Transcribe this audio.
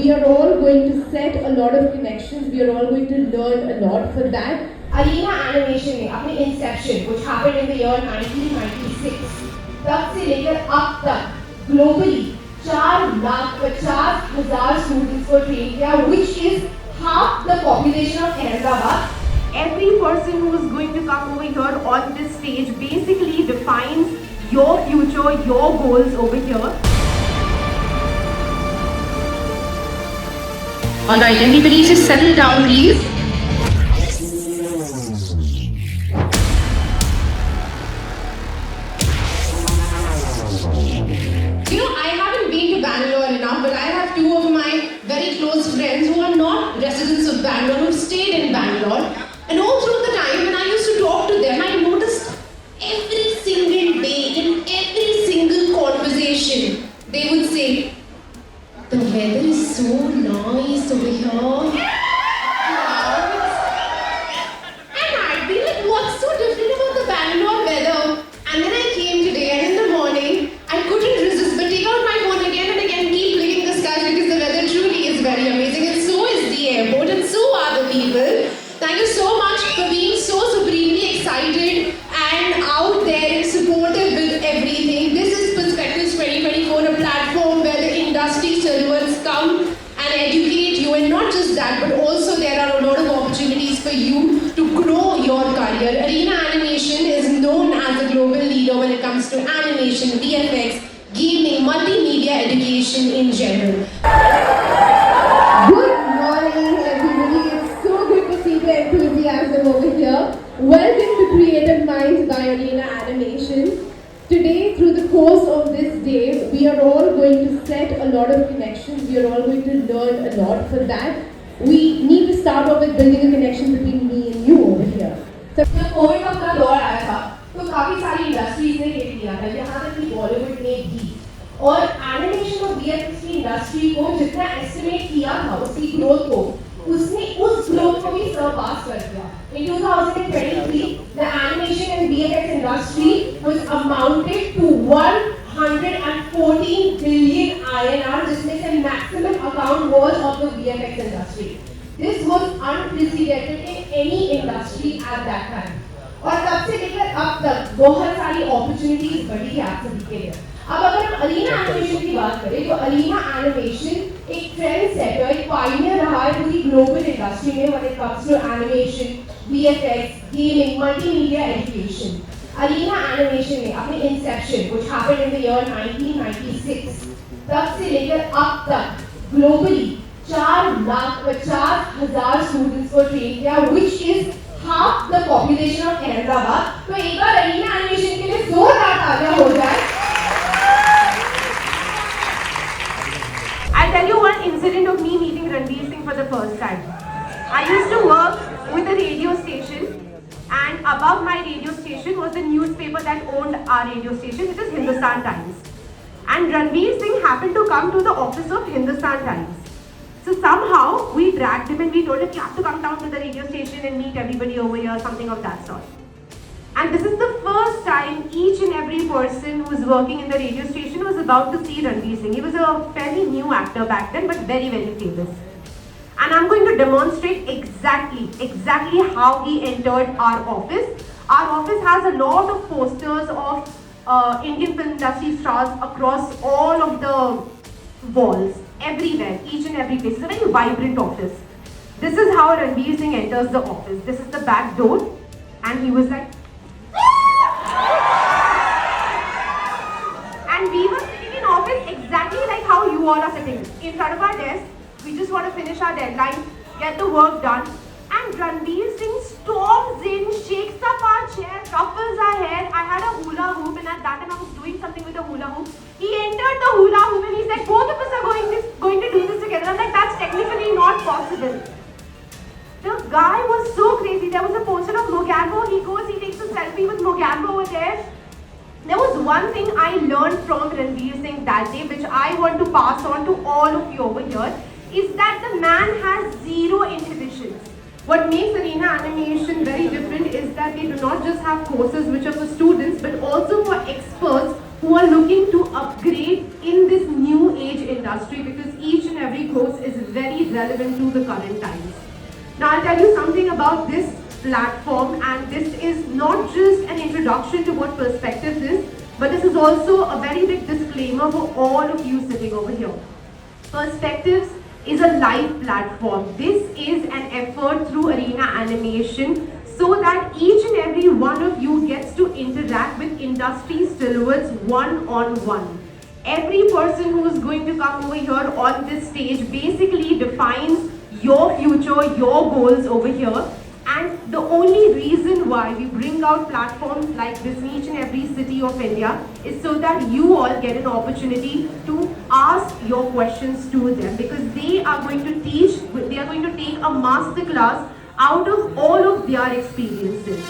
we are all going to set a lot of connections. We are all going to learn a lot for that. Arena animation में अपने inception, which happened in the year 1996, तब से लेकर अब तक globally 4,50,000 students को train किया, which is half the population of Ahmedabad. Every person who is going to come over here on this stage basically defines your future, your goals over here. Alright, everybody just settle down, please. I haven't been to Bangalore enough, but I have two of my very close friends who are not residents of Bangalore, who stayed in Bangalore. And all through the time when I used to talk to them, I noticed every single day, in every single conversation, they would say, "The weather is so nice over here." And I'd be like, what's so different about the Bangalore weather? And then I came today, and in the morning, I couldn't resist but take out my phone again and again, keep clicking the sky because the weather truly is very amazing, and so is the airport, and so are the people. Thank you so much for being so supremely excited and out there and supportive with everything. This is Perspectives 2024, a platform where the industry servants come and educate you, and not just that, but also there are a lot of opportunities for you to grow your career. Arena Animation is known as a global leader when it comes to animation, VFX, gaming, multimedia education in general. Good morning, everybody. It's so good to see the enthusiasm over here. Welcome to Creative Minds by Arena Animation. Today, through the course of this day, we are all going to set a lot of connections. We are all going to learn a lot for that. We need to start off with building a connection between me and you over here. So, जब Covid का पूरा दौर आया था, तो काफी सारी industries ने हिट किया था, यहाँ तक कि बॉलीवुड ने भी। और एनिमेशन और वीएफएक्स की इंडस्ट्री को जितना एस्टिमेट किया था उसकी ग्रोथ को, उसने उस ग्रोथ को भी सरपास कर दिया। In 2023, the animation and VFX industry was amounted to 114 billion INR, जिसमें से maximum account was of the VFX industry. This was unprecedented in any industry at that time. और तब से लेकर अब तक बहुत सारी opportunities बढ़ी है आप सभी के लिए। अब अगर हम अरीना एनिमेशन की बात करें तो अरीना एनिमेशन एक ट्रेंड सेटर, एक पायनियर रहा है पूरी ग्लोबल इंडस्ट्री में when it comes to animation, VFX, gaming, multimedia education. Arena Animation ने अपने inception, which happened in the year 1996, तब से लेकर अब तक ग्लोबली 4,50,000 स्टूडेंट्स को ट्रेन किया, which is half the population of Ahmedabad. तो एक बार अरीना एनिमेशन के लिए जोरदार तालियां हो जाए। I'll tell you one incident of me meeting Ranveer Singh for the first time. I used to work with a radio station, and above my radio station was the newspaper that owned our radio station, which is Hindustan Times. And Ranveer Singh happened to come to the office of Hindustan Times. So somehow we dragged him and we told him, you have to come down to the radio station and meet everybody over here, something of that sort. And this is the first time each and every person who was working in the radio station was about to see Ranveer Singh. He was a fairly new actor back then, but very, very famous. And I'm going to demonstrate exactly how he entered our office. Our office has a lot of posters of Indian film industry stars across all of the walls, everywhere, each and every place. It's a very vibrant office. This is how Ranveer Singh enters the office. This is the back door, and he was like, and we were sitting in office exactly like how you all are sitting in front of our desk. We just want to finish our deadline, get the work done. And Ranveer Singh storms in, shakes up our chair, ruffles our hair. I had a hula hoop, and at that time I was doing something with the hula hoop. He entered the hula hoop and he said, both of us are going to do this together. I'm like, that's technically not possible. The guy was so crazy. There was a poster of Mogambo. He goes, he takes a selfie with Mogambo over there. There was one thing I learned from Ranveer Singh that day, which I want to pass on to all of you over here, is that the man has zero inhibitions. What makes Arena Animation very different is that they do not just have courses which are for students, but also for experts who are looking to upgrade in this new age industry, because each and every course is relevant to the current times. Now I'll tell you something about this platform, and this is not just an introduction to what Perspectives is, but this is also a very big disclaimer for all of you sitting over here. Perspectives is a live platform. This is an effort through Arena Animation so that each and every one of you gets to interact with industry stalwarts one-on-one. Every person who is going to come over here on this stage basically defines your future, your goals over here. And the only reason why we bring out platforms like this in each and every city of India is so that you all get an opportunity to ask your questions to them, because they are going to teach, they are going to take a master class out of all of their experiences.